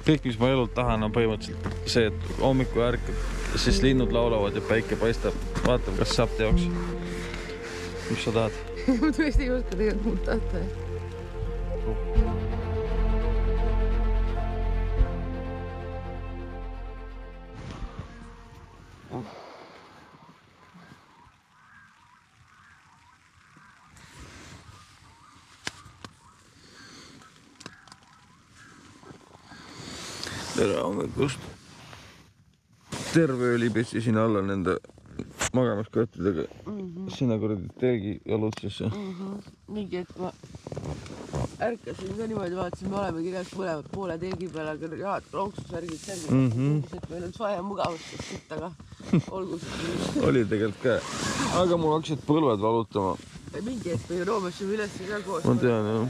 Kõik, mis ma elult tahan, on põhimõtteliselt see, et hommiku ärkab, siis linnud laulavad ja päike paistab. Vaatab, kas saab teoks. Mis sa tahad? Ma tõesti ei oska tegelikult muud tahta. Tere hommikust. Terve öö libesi siin alla nende magamiskottidega. Sinna kuradi telgi jalutsesse. Mingi, et ma ärkasin ka niimoodi, vaatasin, me oleme kirjaks mõlemad poole telgi peal, aga jaad, lonksusvärgid, et meil on soe mugavust, et aga olgu. Oli tegelikult ka. Aga mul hakkasid põlved valutama. Mingi, et me roomessime üles ka koos. Ma tean, jah.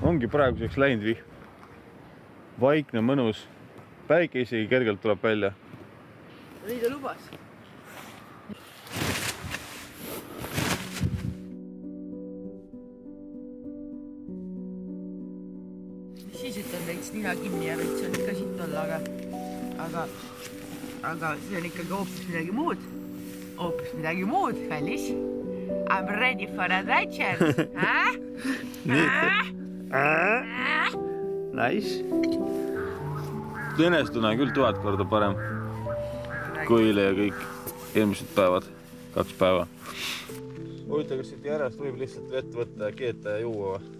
Ongi praeguseks läinud vihm. Vaikne, mõnus. Päike isegi kergelt tuleb välja. Nii ta lubas. Siis ütlen veits nina kinni ja veits on ikka siit olla, aga see on ikkagi hoopis midagi muud. Hoopis midagi muud, kallis. I'm ready for adventure. Nice. Enestunne küll 1000 korda parem kui eile ja kõik eelmised päevad, 2 päeva. Huvitav, kas siit järjest võib lihtsalt vett võtta ja keeta ja juua või?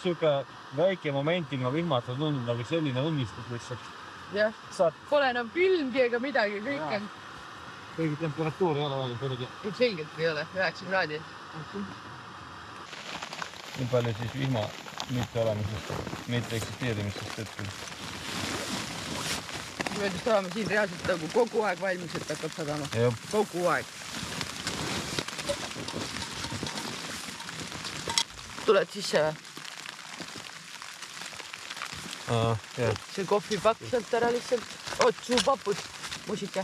Siuke väike moment ilma vihmata tundub nagu selline õnnistus lihtsalt. Jah, pole enam külmgi ega midagi, kõik on. Kõigi temperatuur ei ole väga kõrge. Selgelt ei ole, 9 kraadi. Nii palju siis vihma mitte olemisest, mitte eksisteerimisest hetkel. Mõeldust oleme siin reaalselt nagu kogu aeg valmis, et hakkab sadama. Kogu aeg. Tuled sisse või? See kohvipakk sealt ära lihtsalt. Oot, suu papud. Musike.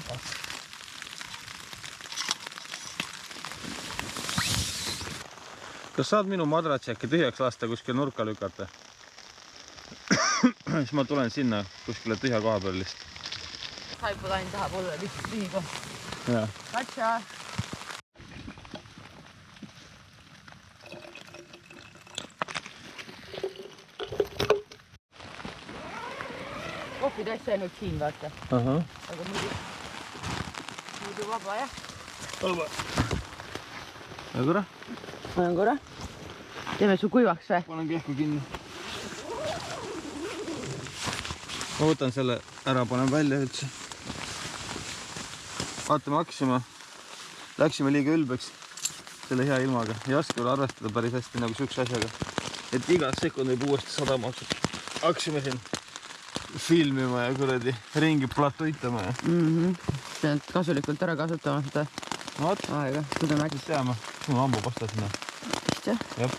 Kas saad minu madratsi äkki tühjaks lasta kuskil nurka lükata? Siis ma tulen sinna kuskile tühja koha peal lihtsalt. Haiputain tahab olla lihtsalt tühi koht. Katsa! Kohvi täitsa ainult siin, vaata. Aga muidu vaba, jah? Vaba. Ja korra? Olen korra. Teeme su kuivaks või? Panen kehku kinni. Ma võtan selle ära, panen välja üldse. Vaata, me läksime liiga ülbeks selle hea ilmaga. Ei oska veel arvestada päris hästi nagu sükse asjaga. Et iga sekund võib uuesti sadama hakkasime siin filmima ja kuradi ringi platoitama. Pead kasulikult ära kasutama seda aega. Seda mägis. Teame, mul ambu pasta sinna. Vist jah? Jah.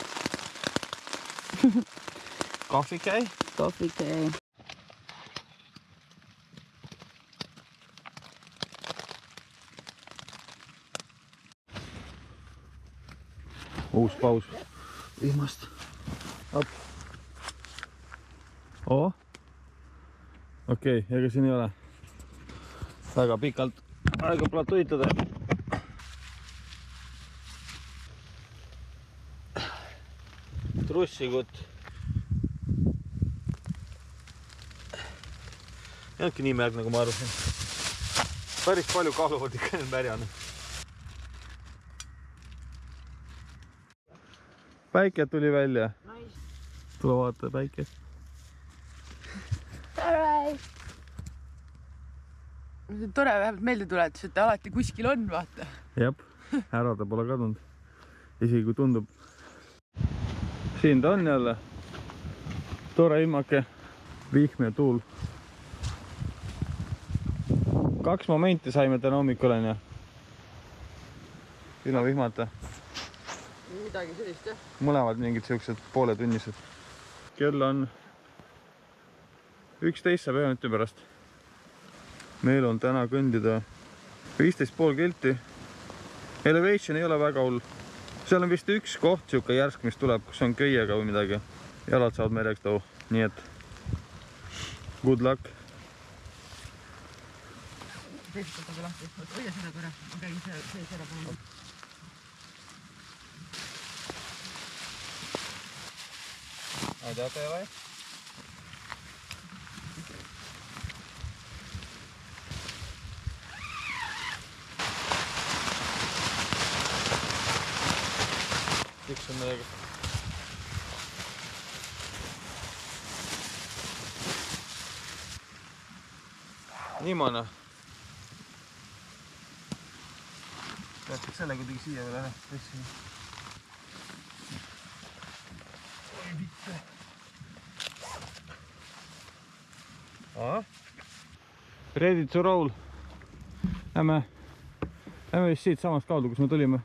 Kohvikei? Kohvikei. Uus paus vihmast. Okei, ega siin ei ole väga pikalt aega platoitada. Trussikut ei olnudki nii märg, nagu ma arvasin. Päris palju kaaluvad ikka nüüd märjane. Päike tuli välja. Tule vaata päikest. Tore vähemalt meelde tuletus, et ta alati kuskil on, vaata. Jep, ära ta pole kadunud. Isegi kui tundub. Siin ta on jälle. Tore ilmake. Vihm ja tuul. 2 momenti saime täna hommikul on ja. Ilma vihmata. Midagi sellist, jah. Mõlemad mingid siuksed pooletunnised. Kell on 11 saab 1 minuti pärast. Meil on täna kõndida 15,5 kilti. Elevation ei ole väga hull. Seal on vist üks koht siuke järsk, mis tuleb, kus on köiega või midagi. Jalad saavad merjaks too. Nii et good luck. Teised aga lahti. Hoida seda korra. Ma käin sees ära pannud. Teate ei ole? Üks on midagi. Niimoodi. Peaks selle kuidagi siia veel ära. Oi mitte. Ready to roll. Lähme vist siit samast kaudu, kus me tulime.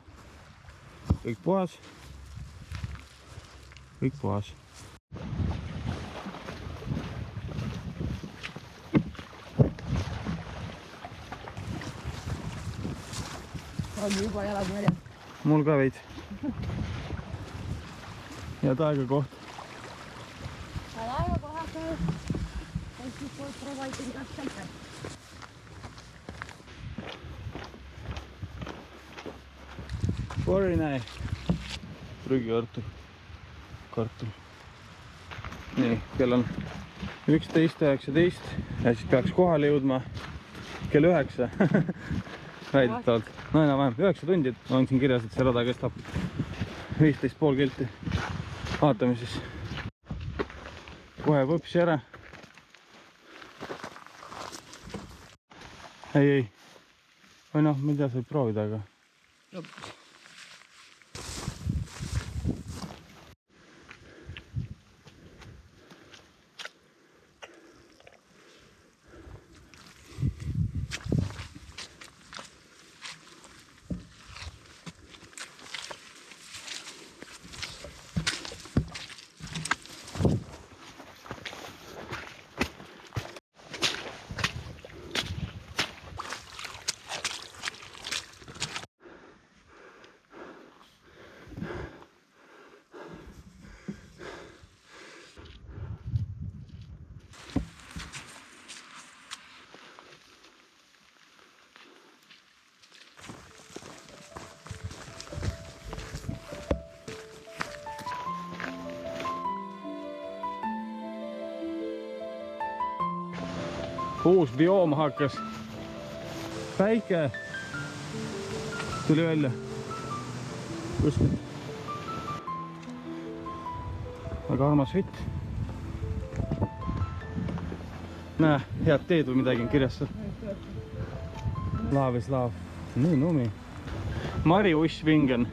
Kõik puhas. Kõik puhas. On juba jalad märjad. Mul ka veid. Ja taega koht. Taega kohaga. Thank you for providing us shelter. Very nice. Prügikartul. Kartul. Nii, kell on 11:19 ja siis peaks kohale jõudma kell 9. Väidetavalt. No enam-vähem 9 tundi. On siin kirjas, et see rada kestab 15,5 kilti. Vaatame siis. Kohe võpsi ära. Ei. Või noh, mida sa võib proovida, aga... Uus bioom hakkas. Päike tuli välja. Kuskilt. Väga armas hütt. Näe, head teed või midagi on kirjas seal. Love is love. Nii numi. Mari Ushvingen.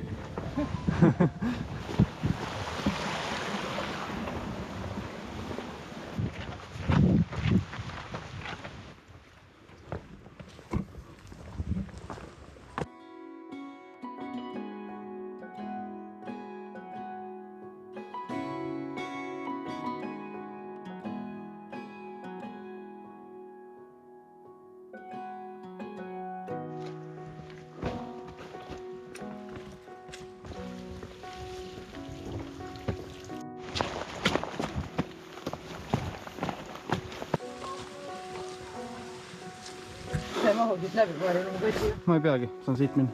See mahub siit läbi kohe nagu kõtti. Ma ei peagi, saan siit minna.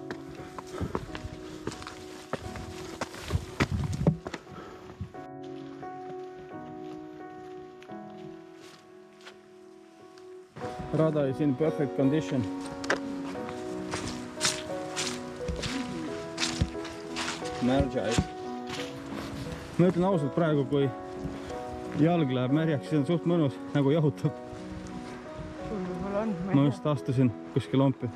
Rada is in perfect condition. Märgiaid. Ma ütlen ausalt praegu, kui jalg läheb märjaks, siis on suht mõnus, nagu jahutab. Ma just astusin kuskil lompi.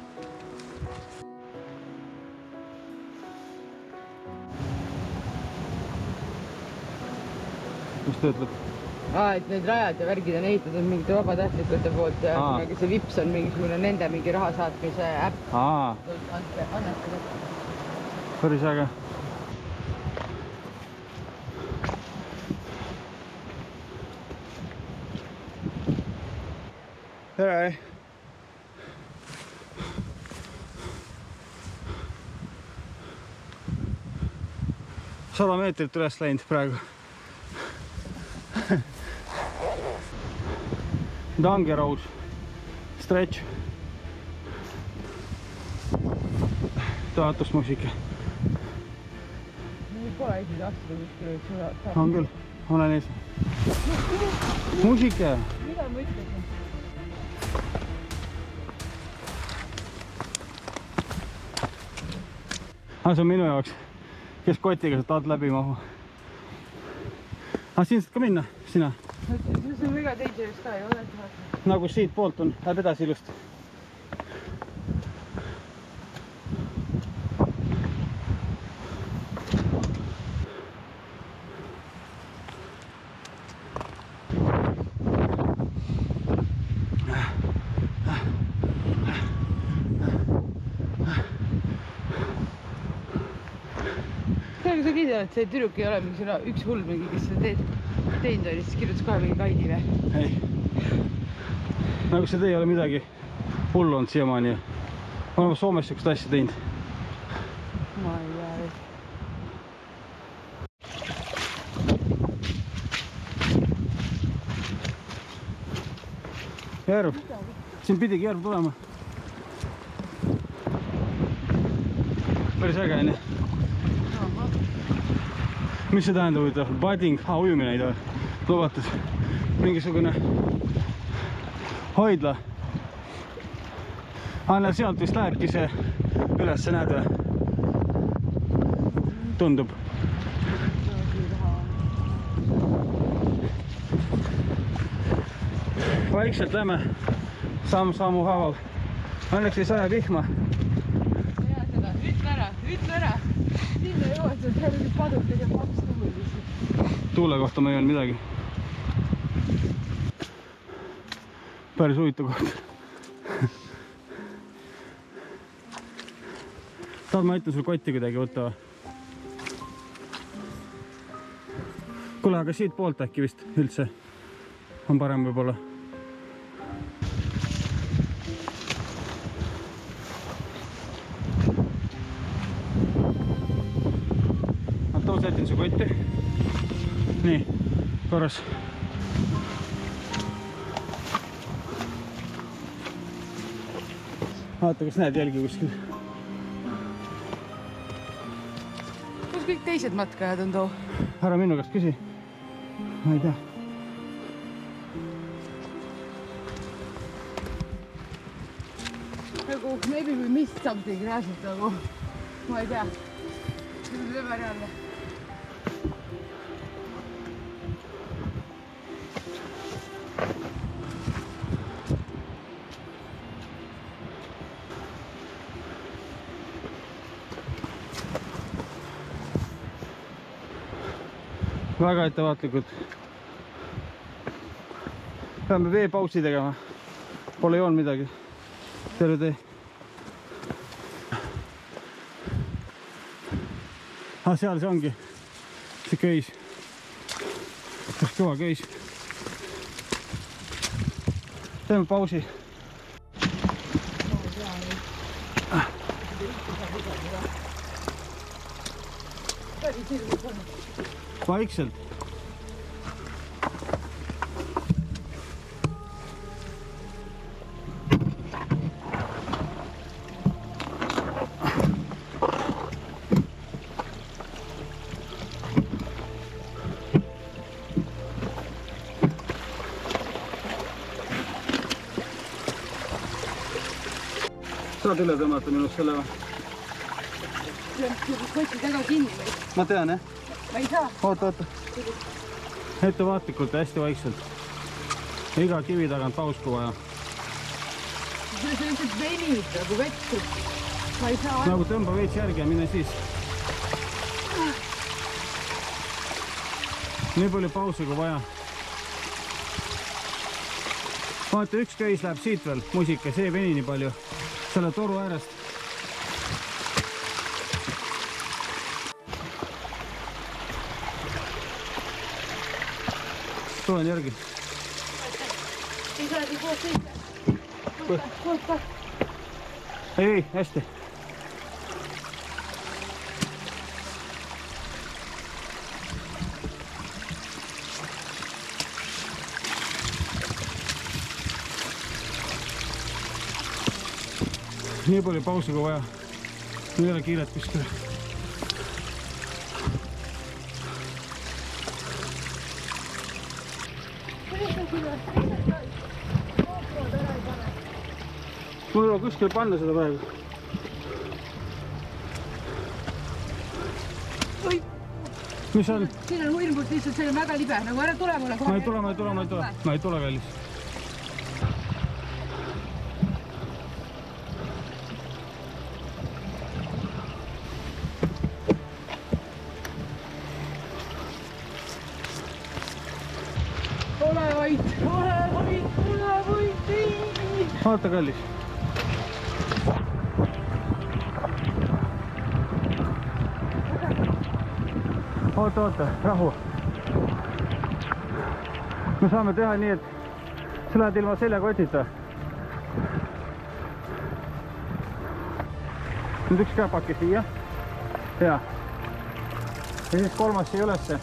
Mis ta ütleb? Et need rajad ja värgid on ehitatud mingite vabatahtlikute poolt ja see Vips on mingisugune nende mingi raha saatmise äpp. Annetada. Päris äge. Tere! 100 meetrit üles läinud praegu. Dangerous. Stretch. Toetusmuusika. Pole isegi astuda kuskile. On küll, olen ees. Muusika. Mida ma ütlesin? See on minu jaoks, kes kotiga sealt alt läbi mahu. Siin saad ka minna, sina. See on väga dangerous ka, ei ole vaata. Nagu siit poolt on, läheb edasi ilusti. Sa kindel, et see tüdruk ei ole mingi üks hull mingi, kes seda teinud oli, siis kirjutas kohe mingi Kaidi või? Ei. Nagu see ei ole midagi hullu olnud siiamaani. Ma olen Soomes sükust asja teinud. Ma ei tea. Järv. Siin pidigi järv tulema. Päris äge, ne? Mis see tähendab, et budding, ujumine ei taha lubatud. Mingisugune hoidla. Näed, sealt vist lähebki see üles, näed või? Tundub. Vaikselt lähme sammu haaval. Õnneks ei saja vihma. Ütle ära. Sinna jõuad, see on mingi padukad ja paks tuulisi. Tuule kohta ma ei öelnud midagi. Päris huvitav koht. Tahad ma aitan sul kotti kuidagi võtta või? Kuule, aga siit poolt äkki vist üldse on parem võib-olla. Sätin su kotti. Nii, korras. Vaata, kas näed jälgi kuskil. Kus kõik teised matkajad on too? Ära minu käest küsi. Ma ei tea. Nagu, maybe we missed something reaalselt nagu. Ma ei tea. See on ebareaalne. Väga ettevaatlikud. Peame veepausi tegema. Pole joonud midagi. Terve tee. Seal see ongi. See köis. Üks kõva köis. Teeme pausi. Vaikselt. Saad üle tõmmata minust selle või? Koti taga kinni või? Ma tean, jah. Ma ei saa. Oota. Ettevaatlikult ja hästi vaikselt. Iga kivi tagant pausku vaja. See on lihtsalt venid nagu vettu. Ma ei saa nagu tõmba veits järgi ja mine siis. Nii palju pausi kui vaja. Vaata, üks köis läheb siit veel, musika, see ei veni nii palju. Selle toru äärest. Tulen järgi. Ei saa nii koos sõita. Koos. Ei, hästi. Nii palju pausi kui vaja. Nüüd ei ole kiiret kuskile. Mul ei ole kuskil panna seda praegu. Mis on? Siin on hirmult lihtsalt, see on väga libe. Nagu ära tule mulle kohe. Ma ei tule kallis. Ole vait. Vaata kallis. Oota, rahu. Me saame teha nii, et sa lähed ilma seljakotita. Nüüd üks käpake siia. Ja. Ja siis kolmas siia ülesse.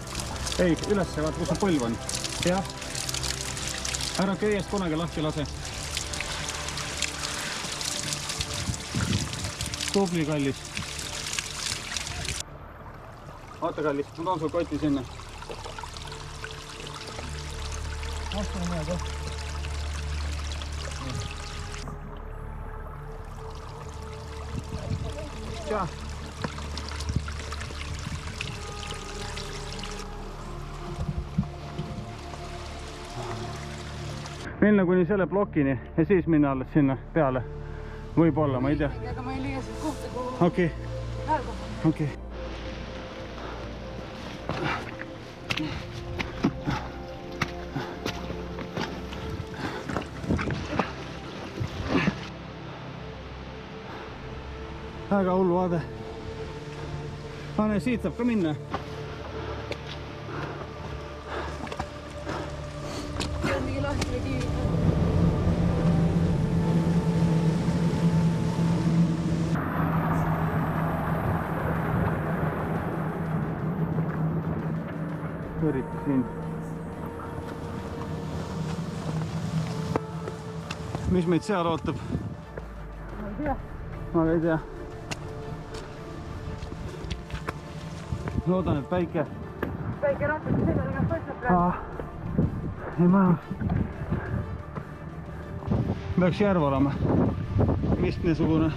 Ei, ülesse, vaata kus see põlv on. Ja. Ära köiest kunagi lahti lase. Tubli kallis. Oota kallis, ma toon sul koti sinna. Astu on hea. Ja. Minna kuni selle blokini ja siis minna alles sinna peale. Võib-olla, ma ei tea. Aga ma ei leia seda kohta, kuhu... Okei. Okei. Väga hullu vaade. Pane, siit saab ka minna. See on mingi lahtine kivi. Eriti siin. Mis meid seal ootab? Ma ei tea. Loodan, et päike natuke selle tagant paistab praegu. Ei maja. Peaks järv olema. Vist niisugune.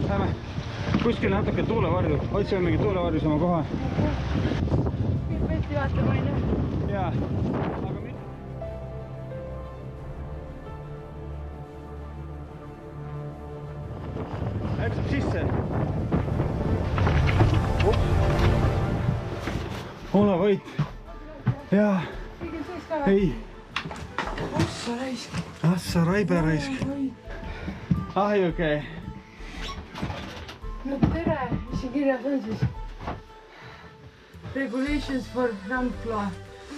Lähme kuskil natuke tuulevarju. Otsime mingi tuulevarjus oma koha. Pesti vaatama ei näe. Jaa. Läksab sisse. Ole vait. Jaa. Ei. Ossa raisk. Assa raibe raisk. Ai okei. No tere, mis siin kirjas on siis? Regulations for Rampla.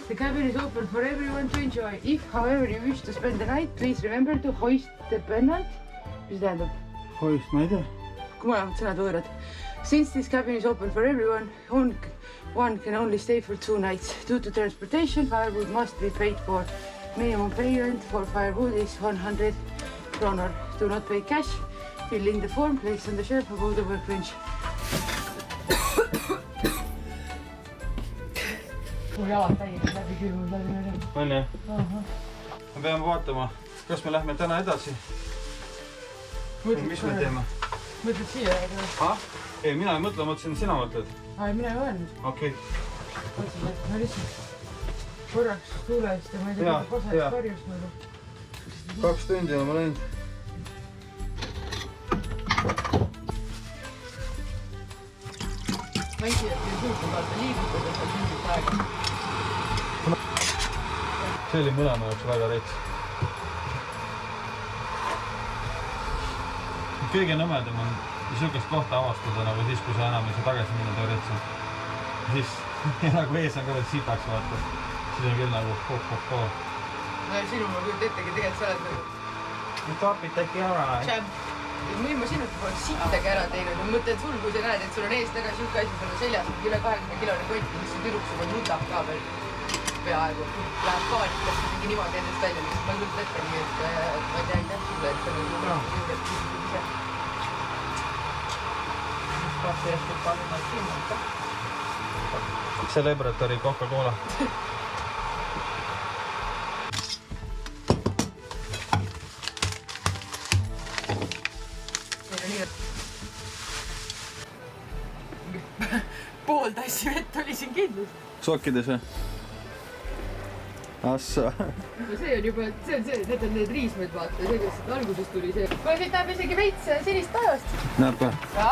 The cabin is open for everyone to enjoy. If, however, you wish to spend the night, please remember to hoist the pennant. Mis tähendab? Hoist, ma ei tea. Kui mõlemad sõnad võõrad. Since this cabin is open for everyone, one can only stay for 2 nights. Due to transportation, firewood must be paid for. Minimum payment for firewood is 100 kronor. Do not pay cash. Fill in the form placed on the shelf above the workbench. Mu jalad täiesti läbi külmunud läbi merel. On jah? Me peame vaatama, kas me lähme täna edasi. Mis me teeme? Mõtled siia? Ei, mina ei mõtle, mõtlesin, sina mõtled. Ai, mina ei öelnud. Okei. Mõtlesin, et ma lihtsalt korraks tuulest ja ma ei tea, kosest karjus nagu. 2 tundi oleme läinud. Ma isi, et ei suuta vaata liigutada seal mingit aega. See oli mõlema jaoks väga rets. Kõige nõmedam on niisugust kohta avastada nagu siis, kui sa enam ei saa tagasi minna teoreetselt. Siis nagu ees on ka veel sitaks vaata. Siis on küll nagu ho-ho-ho. No ja sinu ma kujuta ettegi, tegelikult sa oled nagu Topid äkki ära. champ. Nüüd ma sinult poleks sittagi ära teinud. Ma mõtlen sul, kui sa näed, et sul on ees taga siuke asi, sul on seljas mingi üle 20-kilone kott, mis see tüdruk suga nutab ka veel peaaegu. Läheb paanikasse mingi niimoodi endast välja, mis ma ei kujuta ette nii, et ma ei tea, aitäh sulle, et sa nagu julgelt küsisid ise. Mis paasti eest, et palumad silmata. Celebratory Coca-Cola. Pool tassi vett oli siin kindlasti. Sokkides või? Assa. No see on juba, need on need riismed vaata, see, kes alguses tuli see. Ma siit näeb isegi veits sinist taevast. Näeb või? Ja?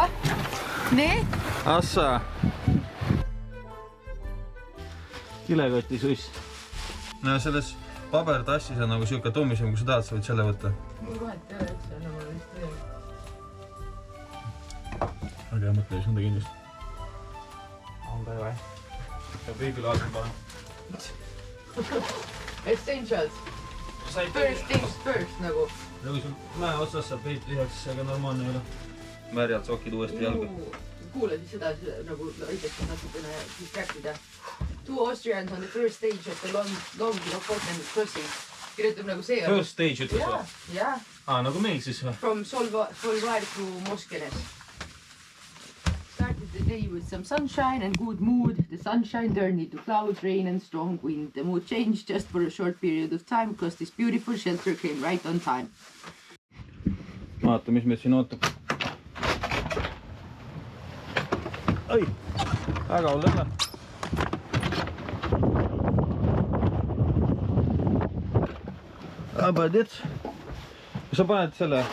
Nii? Assa. Kilekoti suiss. No selles pabertassis on nagu siuke tummisem, kui sa tahad, sa võid selle võtta. Mul vahet ei ole, et see on nagu vist veel. Aga hea mõtle, siis on ta kindlasti. On ta või? Ja piibilaasme pane. Essentials. First things first nagu. Nagu sul mäe otsas saab veid lihaks, aga normaalne ei ole. Märjad sokid uuesti jalga. Kuule siis seda nagu aitaks natukene siis rääkida. 2 Austrians on the first stage of the long Lofoten crossing. Kirjutab nagu see. First stage ütles või? Jaa. Nagu meil siis või? From Solvair to Moskenes. Started the day with some sunshine and good mood. The sunshine turned into clouds, rain and strong wind. The mood changed just for a short period of time because this beautiful shelter came right on time. Vaata, mis meid siin ootab. Ai, väga hull õnne. Abadits. Sa paned selle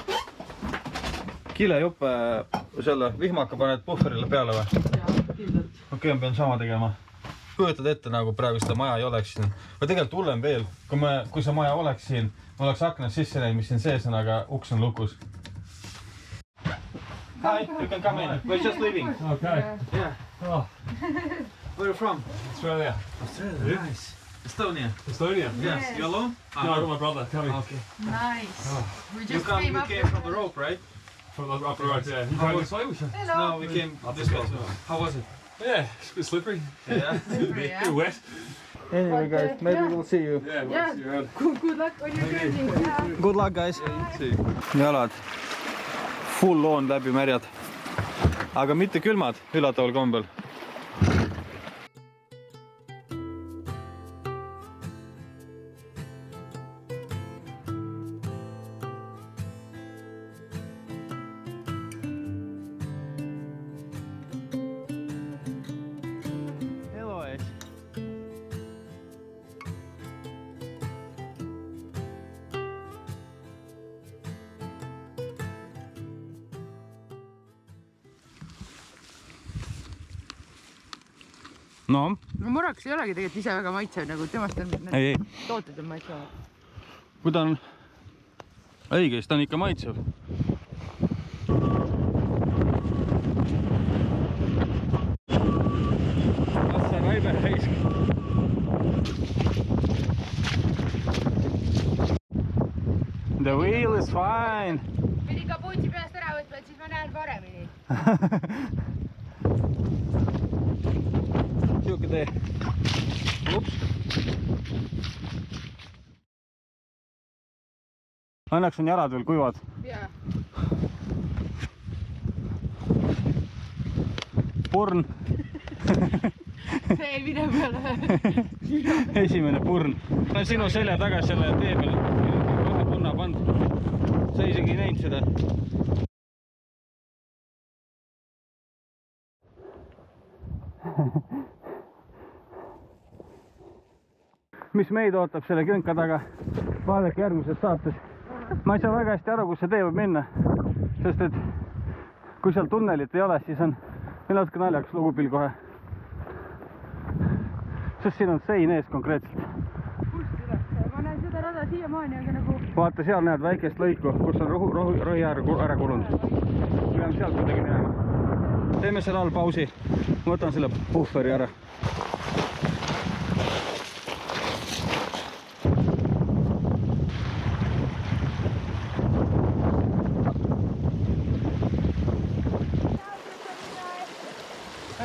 kilejuppe, selle vihmaka paned puhverile peale või? Jaa, kindlalt. Okei, ma pean sama tegema. Kujutad ette, nagu praegu seda maja ei oleks siin. Või tegelikult hullem veel, kui see maja oleks siin, ma oleks aknad sisse läinud, mis siin sees on, aga uks on lukus. Hi, you can come in. We're just leaving. Okay. Yeah. Oh, Where are you from? Australia. Australia. Nice. Estonia. Estonia? Yes. You alone? No, I got my brother coming. Okay. Nice. We You just came up. came from the rope, right? From the up the road, yeah. You How going was- this way? We should. Hello. No, we came this way. How was it? Yeah, it's a bit slippery. Yeah. Slippery, A bit wet. Anyway, guys, maybe yeah. we'll see you. Yeah, we'll Yeah. see you around. Good luck on your journey. Yeah. Good luck, guys. Jalad full on läbi märjad, aga mitte külmad, üllataval kombel. Hello, guys. No, No muraks ei olegi tegelikult ise väga maitsev, nagu temast on need ei, tooted on maitsevad. kui ta on õige, siis ta on ikka maitsev. Assa Raibe Heisk. The wheel is fine. Pidi kapuutsi peast ära võtma, et siis ma näen paremini. Siuke tee. Ups. Õnneks on jalad veel kuivad. Jaa. Porn. see mine peale. Esimene purn. Olen sinu selja taga selle tee peal. Kohe punna pand. Sa isegi ei näinud seda. Mis meid ootab selle künka taga? Vaadake järgmises saates. Ma ei saa väga hästi aru, kus see tee võib minna. Sest et kui seal tunnelit ei ole, siis on natuke naljakas lugupill kohe. Sest siin on sein ees konkreetselt. Ma näen seda rada siiamaani, aga nagu... Vaata, seal näed väikest lõiku, kus on rohi ära kulunud. Me peame sealt kuidagi minema. Teeme selle all pausi. Võtan selle puhveri ära.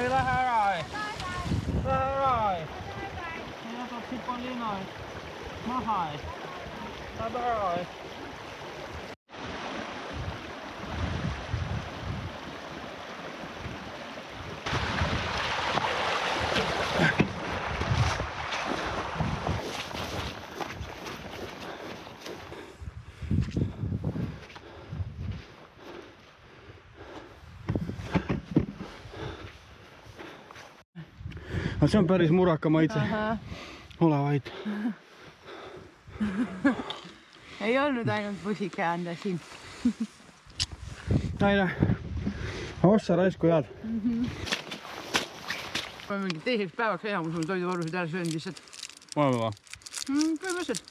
Ei lähe ära, ei. Lähe ära, ei. Ei jätab Sipolina, ei. Maha, ei. Läheb ära, ei. See on päris muraka maitse. Ole vait. Ei olnud ainult pusike anda siin. Näine. Ossa raisku head. Ma mingi teiseks päevaks enamus on toiduvarusid ära söönud lihtsalt. Oleme va? Põhimõtteliselt.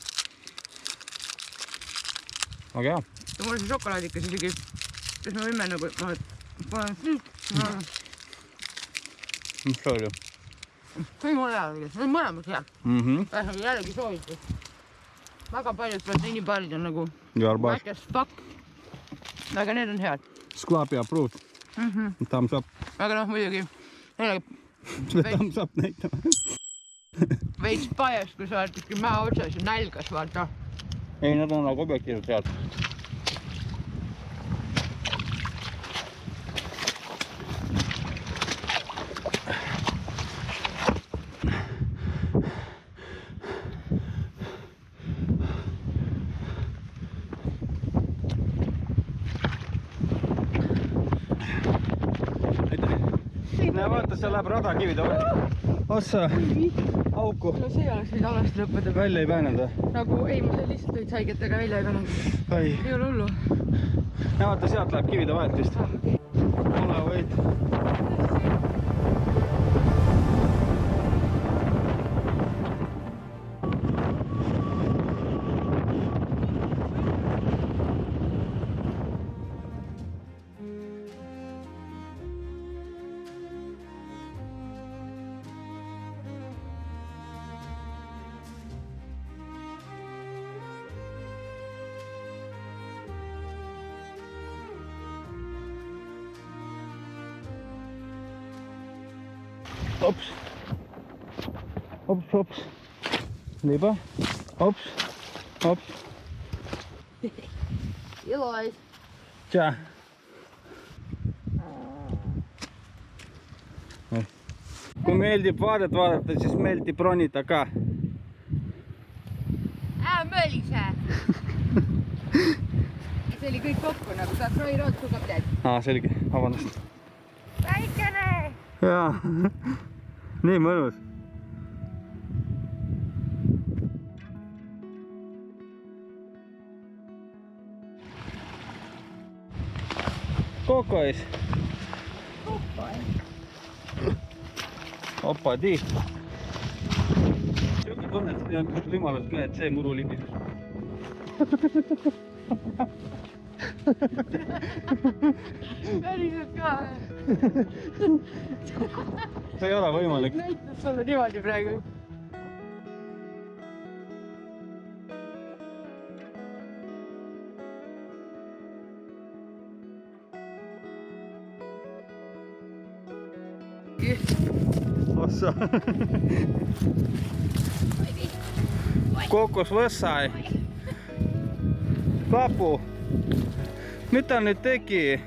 Aga hea. Ja mul see šokolaadikas isegi, kes me võime nagu, panen siit. Mis see oli? Kõik mul hea oli, see on mõlemad head. Jällegi soovitus. Väga paljud proteiinibaarid on nagu Jarbas. whack as fuck. Aga need on head. Sklapi approved. Thumbs up. Aga noh, muidugi Seda thumbs up näitama. veits pajas, kui sa oled ikka mäe otsas ja nälgas, vaata. Ei, nad on nagu objektiivselt head. Näe, vaata, seal läheb rada kivide ossa auku. No see oleks võid alasti lõppeda. Välja ei päänenud või? Nagu ei, ma seal lihtsalt võid haiget, aga välja ei päänenud. Ei. Ei ole hullu. Näe, vaata, sealt läheb kivide vahet vist. Ole võid. Ops. Ops, ops. Liba. Ops. Ops. Ilois. Tja. Kui meeldib vaadet vaadata, siis meeldib ronida ka. Mölise. See oli kõik kokku, nagu saaks roirootsuga teed. Selge. Vabandust. Väikene! Jaa. Nii mõnus. Kokois. Opa, tii. Siuke tunne, et on võimalus ka, et see muru libis. Päriselt ka. See ei ole võimalik. Näitab sulle niimoodi praegu. Ossa. Kokos Võssai. Papu. Mitä nyt teki?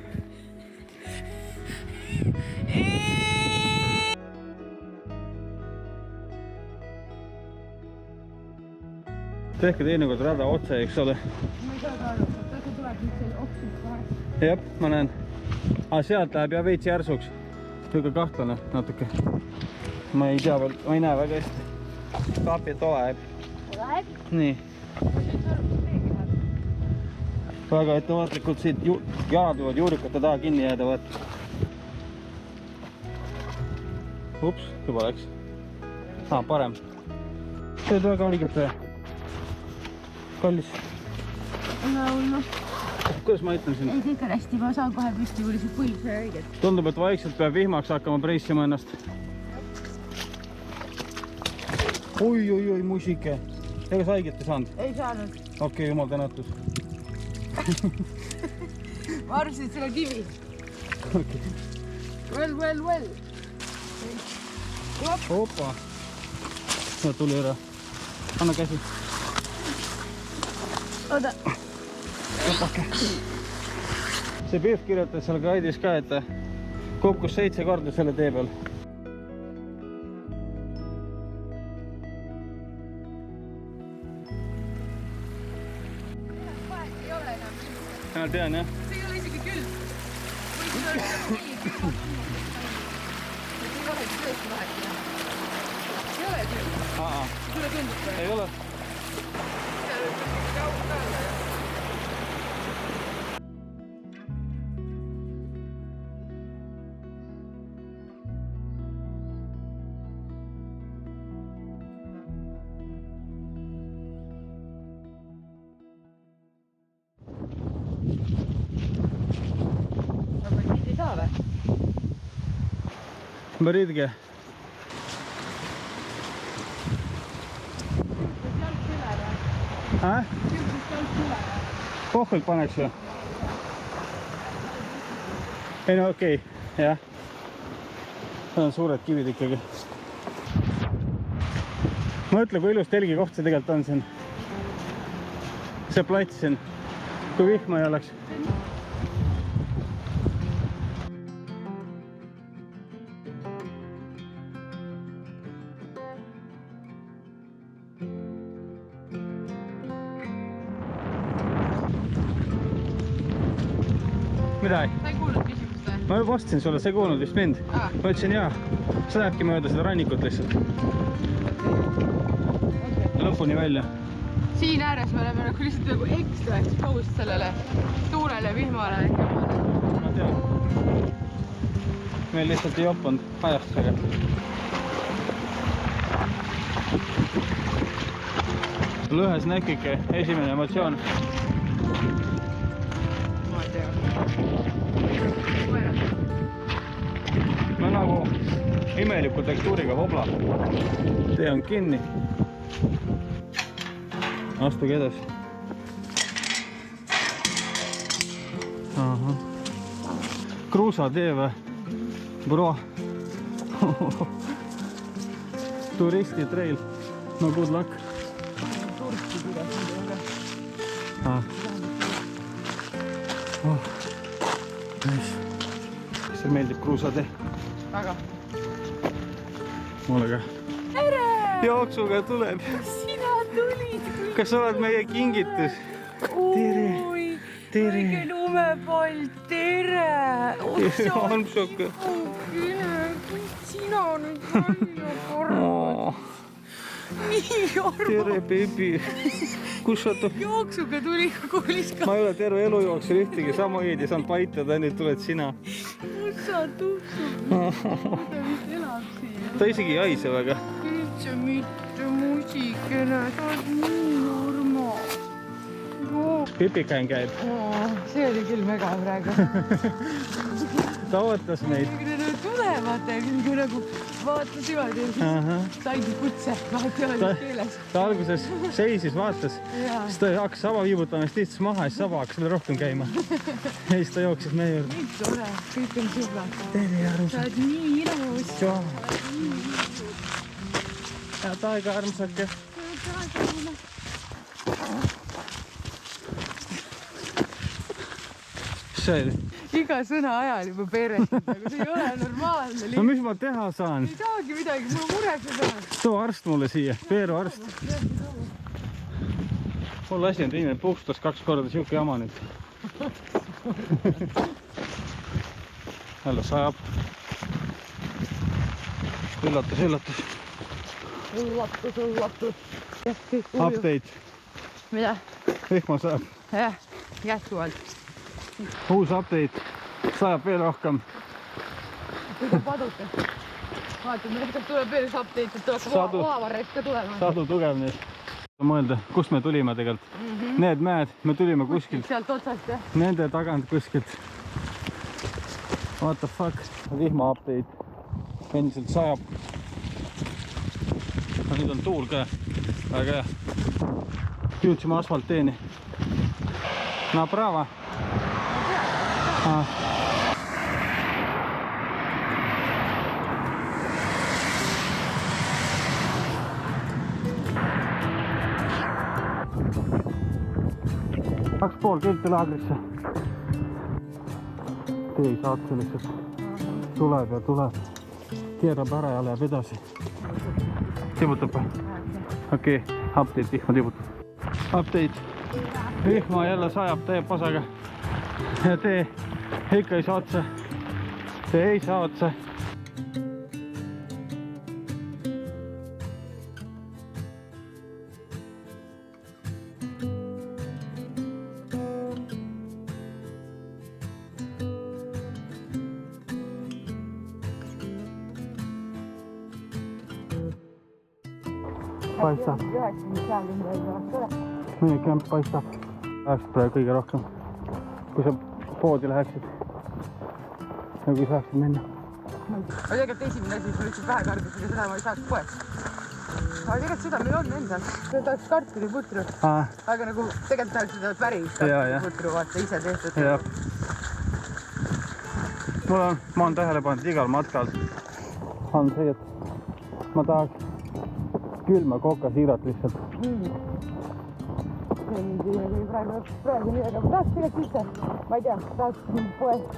tehke teinekord rada otse, eks ole. ma ei saa ka aru, ta tuleb nüüd selle oksud kohe. Jah, ma näen. Sealt läheb ja veits järsuks. Tüke kahtlane natuke. Ma ei tea veel, ma ei näe väga hästi. Kaapi tuleb. Läheb? Nii. Väga ettevaatlikult siit jalad võivad juurikate taha kinni jääda, vaat. Ups, juba läks. Parem. Teed väga õiget või? Kallis. Kuidas ma ütlen siin? Ei, kõik on hästi, ma saan kohe püsti, kui lihtsalt põlv see õiget. Tundub, et vaikselt peab vihmaks hakkama preissima ennast. Oi, musike. Ega sa haiget ei saanud? Ei saanud. Okei, jumal tänatus. Ma arvasin, et seal on kivi. Well. Opa. See tuli ära. Anna käsi. Oda. Lõpake. See Pihv kirjutas seal gaidis ka, et kukkus 7 korda selle tee peal. Ma tean, jah. See ei ole isegi külm. Või kui ta on ei ole tõesti vahet. Ei ole külm. Sulle tundub või? Ei ole. Ei saa või? Võridge. Pohvelt paneks ju? Ei no okei, jah. Need on suured kivid ikkagi. Mõtle, kui ilus telgikoht see tegelikult on siin. See plats siin, kui vihma ei oleks. Midagi? Sa ei kuulnud küsimust või? Ma vastasin sulle, sa ei kuulnud vist mind. Ma ütlesin jaa, sa lähebki mööda seda rannikut lihtsalt. Lõpuni välja. Siin ääres me oleme nagu lihtsalt nagu ekstra exposed sellele tuulele, vihmale. Ma tean. Meil lihtsalt ei jopanud ajastusega. Lõhes näkike, esimene emotsioon. Ma tean. No nagu imeliku tekstuuriga hobla. Tee on kinni. Astuge edasi. Aha. Kruusatee või? Bro. Turisti trail. No good luck. Nice. Kas see meeldib kruusatee? Väga. Mulle ka. Tere! Jooksuga tuleb. Sina tulid. Kas sa oled meie kingitus? Tere! Tere! Õige lumepall, tere! Armsoka. Sina nüüd välja korra. Nii arva. Tere, beebi. Kus sa Jooksuga tuli koolis ka. Ma ei ole terve elu jooksul ühtegi sama õied ja saan paitada, nüüd tuled sina. Kus sa tuksud? Ta vist elab siin. Ta isegi ei haise väga. Üldse mitte musikene, sa oled nii armas. Pipikain käib. See oli küll mega praegu. Ta ootas meid. Need tulevad ja nagu vaatas niimoodi ja siis saigi kutse vahepeal keeles. Ta alguses seisis, vaatas, siis ta hakkas saba viibutama, siis istus maha ja siis saba hakkas veel rohkem käima. Ja siis ta jooksis meie juurde. Nii tore, kõik on sõbrad. Tere, armsad. Sa oled nii ilus. Head aega, armsake. Mis see oli? Iga sõna ajal juba peeretanud, aga see ei ole normaalne. No mis ma teha saan? Ei saagi midagi, mul mureks ei saa. Too arst mulle siia, Peeru arst. mul asi on teine, puustas 2 korda siuke jama nüüd. Jälle sajab. Üllatus, üllatus. Üllatus. Update. Mida? Vihma sajab. Jah, jätkuvalt. Uus update. Sajab veel rohkem. Kuidas paduta? Vaatame, kas tuleb veel üks update, et tuleb oavarreist ka tulema. Sadu tugevnes. Mõelda, kust me tulime tegelikult. Need mäed, me tulime kuskilt. Sealt otsast, jah. Nende tagant kuskilt. What the fuck? Vihma update. Endiselt sajab. Nüüd on tuul ka. Väga hea. Jõudsime asfaltteeni. Направо. Kaks pool kilti laagrisse. Tee ei saatse lihtsalt. Tuleb ja tuleb. Keerab ära ja läheb edasi. Tibutab või? Okei, update, vihma tibutab. Update. Vihma jälle sajab tee pasaga. Ja tee ikka ei saa otsa. Tee ei saa otsa. Paistab. Meie kämp paistab. Läheks praegu kõige rohkem. Kui sa poodi läheksid. Ja kui saaksid minna. Ma tegelikult esimene asi, sul ütlesid vähekardusega, seda ma ei saaks poest. Aga tegelikult seda meil on endal. Seda tahaks kartuliputru. Aga nagu tegelikult tahaks seda päris kartuliputru, vaata ise tehtud. Ma olen tähele pannud igal matkal. On see, et ma tahaks külma kokasiirat lihtsalt. Praegu nii, aga ma tahaks tegelikult üldse, ma ei tea, tahaks poest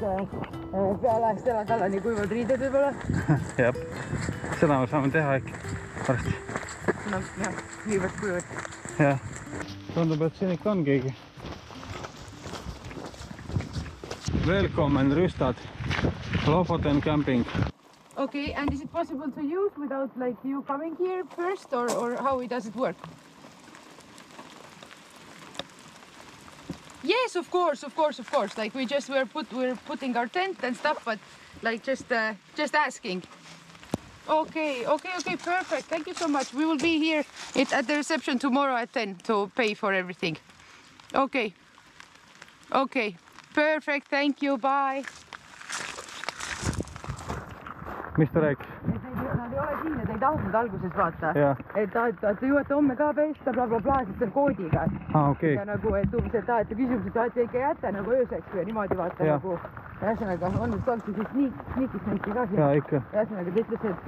pealehest elada alla nii kuivad riided võib-olla. Jep, seda me saame teha äkki varsti. No jah, viivad kuivad. Jah, tundub, et siin ikka on keegi. Welcome Rystad, Lofoten camping. Okay, and is it possible to use without like you coming here first or how does it work? Yes, of course. Like we're putting our tent and stuff, but like just asking. Okay, perfect. Thank you so much. We will be here at the reception tomorrow at 10 to pay for everything. Okay, perfect. Thank you. Bye. Mis ta rääkis? Nad ei ole siin, et ei tahtnud alguses vaata. Et te jõuate homme ka pesta, blablabla, sest see on koodiga. Okei. Ja nagu, et umbes, et küsimused tahate ikka jätta nagu ööseks või niimoodi vaata nagu. Ühesõnaga, on nüüd tolki siis sniikisniki ka siin. Jaa, ikka. Ühesõnaga, ta ütles, et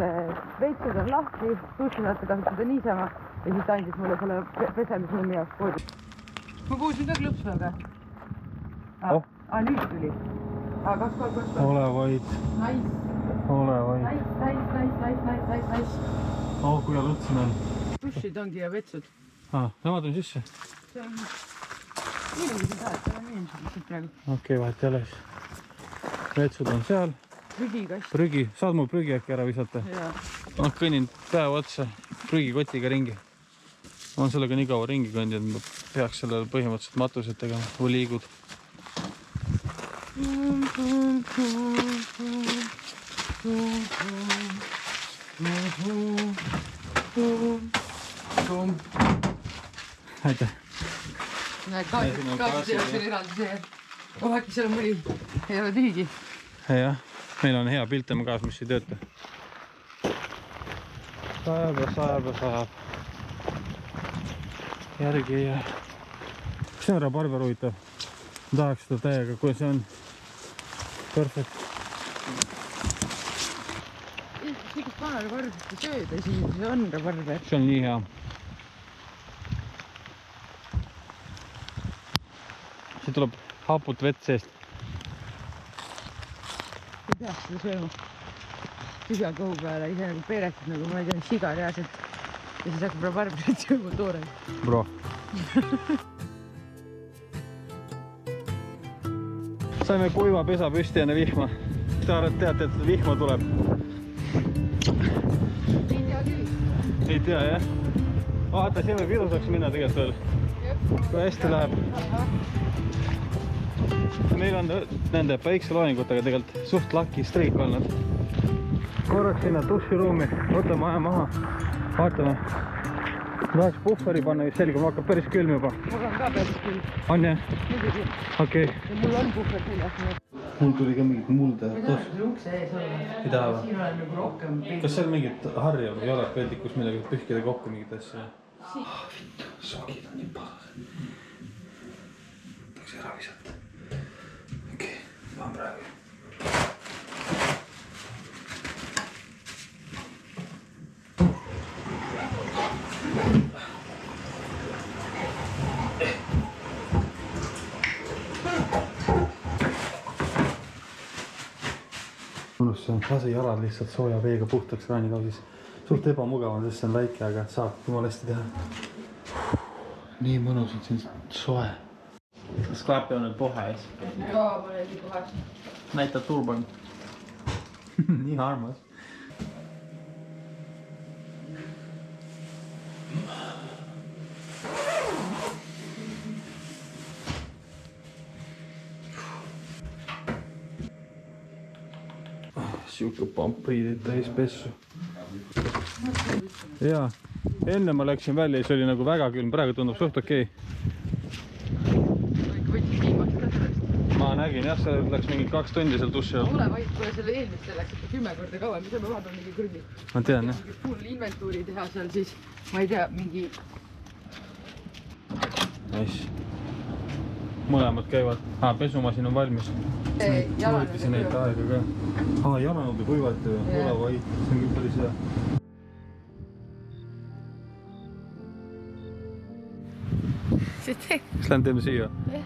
veitsed on lahti, tuši saate kasutada niisama ja siis ta andis mulle selle pesemisnummi jaoks koodi. Ma kuulsin ka klõpsu, aga... nüüd tuli. Kaks. Ole vaid. Nice. Ole vaid. Nice. Kui ja lõtsin on. Dušid ongi ja vetsud. Nemad on sisse? See on... Inimesed ei saa, et seal on inimesed praegu. Okei, vahet jälle siis. Vetsud on seal. Prügikast. Prügi. Saad mul prügi äkki ära visata? Ma kõnnin päev otsa prügikotiga ringi. Ma olen sellega nii kaua ringi kõndinud, et ma peaks sellele põhimõtteliselt matused tegema või liigud. Aitäh. Kaardis ei ole siin eraldi see. Äkki seal on mõni, ei ole tühigi. Jah, meil on hea piltema kaas, mis ei tööta. Sajab. Järgi ei jää. See on rabarber huvitav. Tahaks seda täiega, kui see on perfect. Kõigist vana rabarbrit ei sööda, siis on rabarber. See on nii hea. See tuleb haput vett seest. Ei peaks seda sööma. Tühja kõhu peale, ise nagu peeretid nagu, ma ei tea, siga reaalselt. Ja siis hakkab rabarberit sööma toore. Bro. saime kuiva pesa püsti enne vihma. Te arvate, teate, et vihma tuleb? Ei tea küll. Ei tea, jah? Vaata, siin võib ilusaks minna tegelikult veel. Kui hästi läheb. Meil on nende päikseloengutega tegelikult suht laki streak olnud. Korraks sinna duširuumi, võtame aja maha, vaatame. Tahaks puhveri panna, selge, mul hakkab päris külm juba. Mul on ka päris küll. On jah? Muidugi. Okei. Ja mul on puhver küljas. Mul tuli ka mingit mulda. Ma tahan selle ukse ees olla. Ei taha või? Siin olen nagu rohkem peidu. Kas seal mingit harja või jalad peldik, kus millega pühkida kokku mingit asja? Vittu, sokid on nii pahad. Tahaks ära visata. Okei, tahan praegu. Mõnus see on, lase jalad lihtsalt sooja veega puhtaks kraanikausis. Suht ebamugav on, sest see on väike, aga saab jumala hästi teha. Nii mõnus on siin soe. Sklapi on nüüd pohe ees. Jaa, ma olen nii kohas. Näita turban. Nii armas. Siuke pampriidid täis pessu. Jaa, enne ma läksin välja ja see oli nagu väga külm, praegu tundub suht okei. Võtsin viimast ka sellest. Ma nägin jah, seal läks mingi 2 tundi seal duši all. Ole vaid, kui selle eelmiste läks ikka 10 korda kauem, mis me vahepeal mingi kurvi. Ma tean jah. Mingi full inventuuri teha seal siis, ma ei tea, mingi... Nice. Mõlemad käivad. Pesumasin on valmis. Võtsin neid aega ka. Jalanõude kuivati või? Ole vaid, see on küll päris hea. Kas lähen teeme siia? Jah.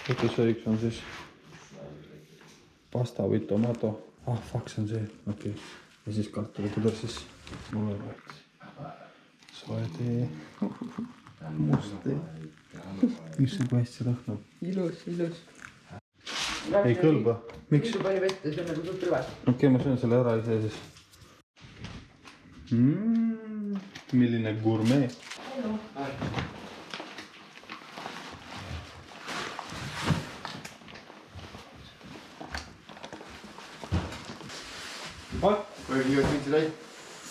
Võttu see üks on siis pasta või tomato. Fuck, see on see. Okei. Ja siis kartulipuder siis mulle võetis. Soe tee. Must tee. Issand, kui hästi lõhnab. Ilus, ilus. Ei kõlba. Miks? Miks pani vette, see on nagu suht rüves. Okei, ma söön selle ära ise siis. Milline gourmet. What? Where are you going today?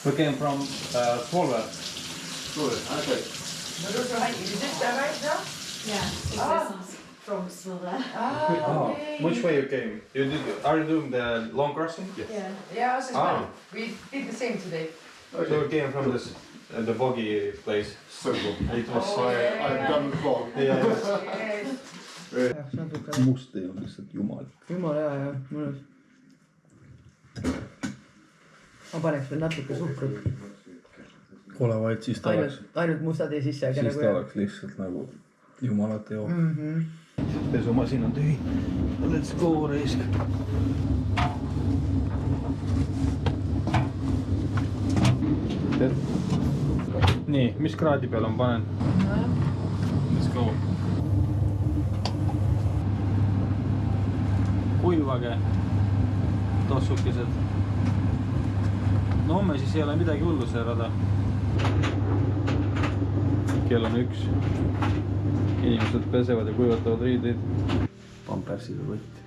We came from Svolvær. Good. Okay. Is this the right now? Yeah, it's lessons from Svolvær. Which way you came? Are you doing the long crossing? Yeah. Yeah, us as Ah. well. We did the same today. So we came from this the boggy place. Simple. It was I've done the vlog. yeah. Yes. Must ei ole lihtsalt jumal. Jumala hea ja mõnus. Ma paneks veel natuke suhkrut. Ole vaid, siis ta oleks, Ainult musta tee sisse, aga siis nagu ta oleks lihtsalt nagu jumalate joo. Mhm. Pesumasin on tühi. Let's go, reisk. Nii, mis kraadi peal on panen? Let's go. Kuivage tossukesed. No homme siis ei ole midagi hullu see rada. Kell on 1. Inimesed pesevad ja kuivatavad riideid. Pampersiga võtti.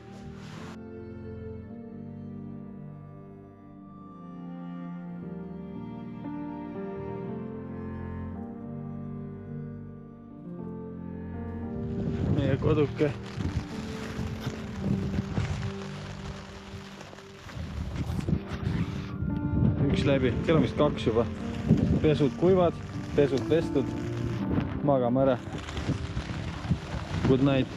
Meie koduke. Üks läbi, kell on vist 2 juba. Pesud kuivad, pesud pestud. Magame ära. Good night.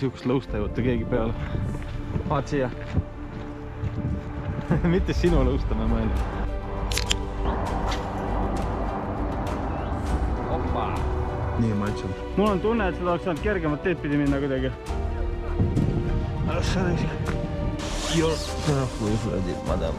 siukest lõusta ei võta keegi peale. Vaat siia. Mitte sinu lõusta ma mõelnud. Opa! Nii maitsev. Mul on tunne, et seda oleks saanud kergemat teed pidi minna kuidagi. Your careful, madam.